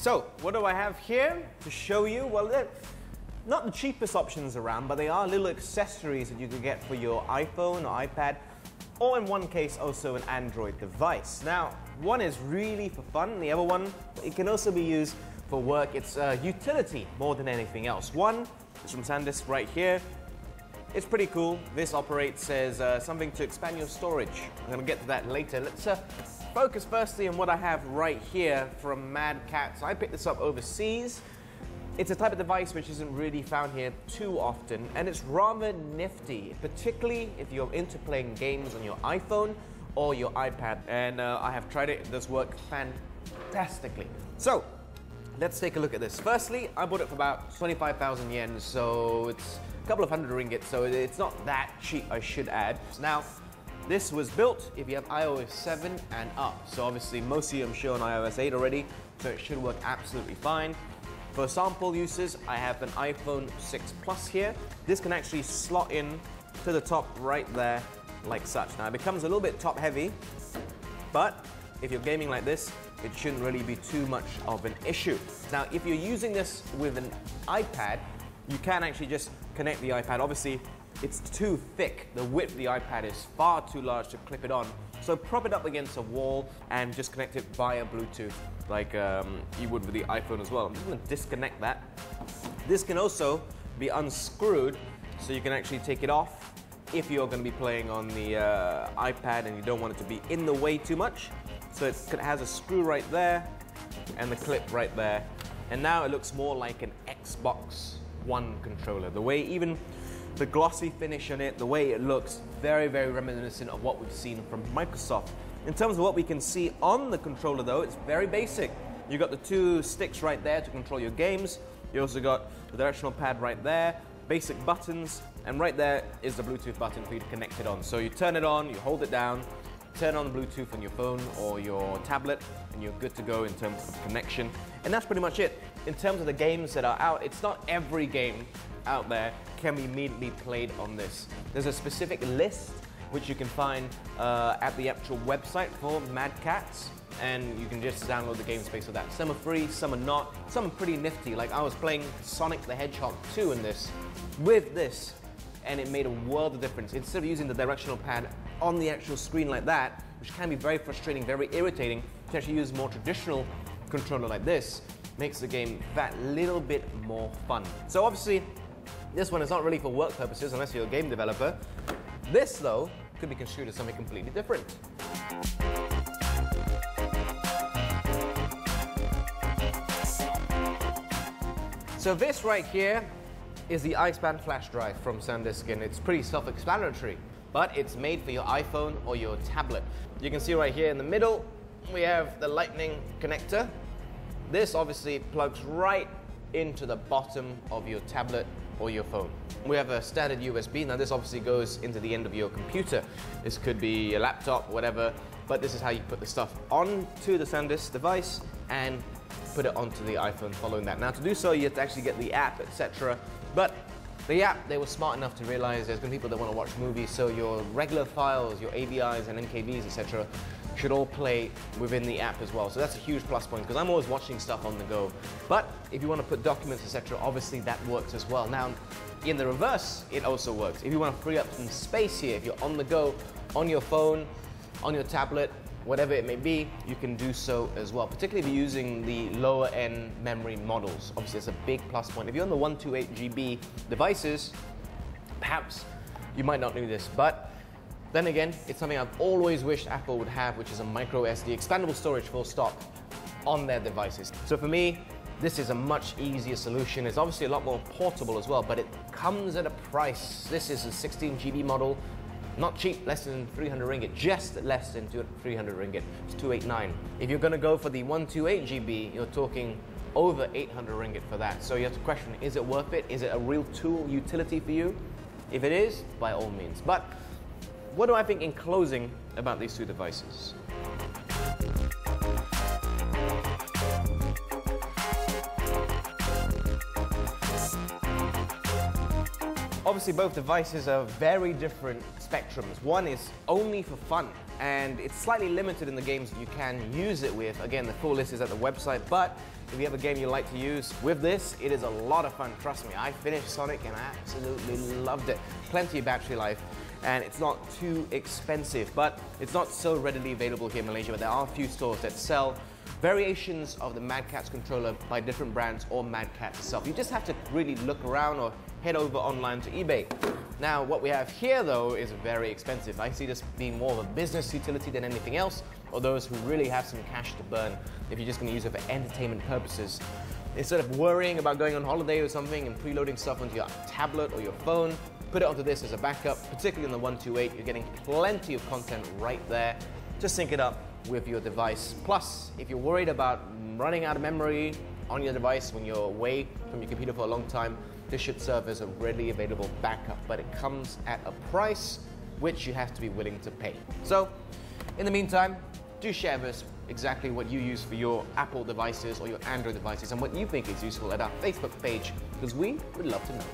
So, what do I have here to show you? Well, they're not the cheapest options around, but they are little accessories that you can get for your iPhone or iPad, or in one case also an Android device. Now, one is really for fun, the other one, it can also be used for work. It's utility more than anything else. One is from Sandisk right here. It's pretty cool. This operates as something to expand your storage. I'm gonna get to that later. Let's focus firstly on what I have right here from Mad Catz. I picked this up overseas. It's a type of device which isn't really found here too often, and it's rather nifty, particularly if you're into playing games on your iPhone or your iPad. And I have tried it, it does work fantastically. So, let's take a look at this. Firstly, I bought it for about 25,000 yen, so it's a couple of hundred ringgit, so it's not that cheap, I should add. Now, this was built if you have iOS 7 and up. So obviously most of you I'm sure on iOS 8 already, so it should work absolutely fine. For sample uses, I have an iPhone 6 Plus here. This can actually slot in to the top right there, like such. Now it becomes a little bit top heavy, but if you're gaming like this, it shouldn't really be too much of an issue. Now, if you're using this with an iPad, you can actually just connect the iPad. Obviously, it's too thick. The width of the iPad is far too large to clip it on. So prop it up against a wall and just connect it via Bluetooth, like you would with the iPhone as well. I'm just gonna disconnect that. This can also be unscrewed, so you can actually take it off if you're gonna be playing on the iPad and you don't want it to be in the way too much. So it has a screw right there and the clip right there. And now it looks more like an Xbox One controller. The way even the glossy finish on it, the way it looks, very, very reminiscent of what we've seen from Microsoft. In terms of what we can see on the controller though, it's very basic. You've got the two sticks right there to control your games. You also got the directional pad right there, basic buttons, and right there is the Bluetooth button for you to connect it on. So you turn it on, you hold it down, turn on the Bluetooth on your phone or your tablet, and you're good to go in terms of connection. And that's pretty much it. In terms of the games that are out, it's not every game out there can be immediately played on this. There's a specific list which you can find at the actual website for Mad Catz, and you can just download the games based on that. Some are free, some are not, some are pretty nifty. Like I was playing Sonic the Hedgehog 2 in this, with this, and it made a world of difference. Instead of using the directional pad on the actual screen like that, which can be very frustrating, very irritating, to actually use a more traditional controller like this, makes the game that little bit more fun. So obviously, this one is not really for work purposes unless you're a game developer. This though, could be construed as something completely different. So this right here is the iXpand flash drive from Sandisk, and it's pretty self-explanatory, but it's made for your iPhone or your tablet. You can see right here in the middle, we have the lightning connector. This obviously plugs right into the bottom of your tablet or your phone. We have a standard USB. Now this obviously goes into the end of your computer. This could be a laptop, whatever, but this is how you put the stuff onto the Sandisk device and put it onto the iPhone following that. Now to do so, you have to actually get the app, etc. But the app, they were smart enough to realize there's going to be people that want to watch movies, so your regular files, your AVIs and NKVs, etc. should all play within the app as well. So that's a huge plus point, because I'm always watching stuff on the go. But if you want to put documents, etc., obviously that works as well. Now, in the reverse, it also works. If you want to free up some space here, if you're on the go, on your phone, on your tablet, whatever it may be, you can do so as well, particularly if you're using the lower end memory models. Obviously, it's a big plus point. If you're on the 128 GB devices, perhaps you might not do this, but then again, it's something I've always wished Apple would have, which is a micro SD, expandable storage full stop, on their devices. So for me, this is a much easier solution. It's obviously a lot more portable as well, but it comes at a price. This is a 16 GB model, not cheap, less than 300 ringgit, just less than 300 ringgit. It's 289. If you're gonna go for the 128 GB, you're talking over 800 ringgit for that. So you have to question, is it worth it? Is it a real tool utility for you? If it is, by all means. But what do I think in closing about these two devices? Obviously, both devices are very different spectrums. One is only for fun, and it's slightly limited in the games that you can use it with. Again, the full list is at the website, but if you have a game you like to use with this, it is a lot of fun, trust me. I finished Sonic and I absolutely loved it. Plenty of battery life, and it's not too expensive, but it's not so readily available here in Malaysia, but there are a few stores that sell variations of the Mad Catz controller by different brands or Mad Catz itself. You just have to really look around or head over online to eBay. Now, what we have here though is very expensive. I see this being more of a business utility than anything else, or those who really have some cash to burn if you're just going to use it for entertainment purposes. Instead of worrying about going on holiday or something and preloading stuff onto your tablet or your phone, put it onto this as a backup, particularly on the 128. You're getting plenty of content right there. Just sync it up with your device. Plus, if you're worried about running out of memory on your device when you're away from your computer for a long time, this should serve as a readily available backup, but it comes at a price which you have to be willing to pay. So, in the meantime, do share with us exactly what you use for your Apple devices or your Android devices and what you think is useful at our Facebook page, because we would love to know.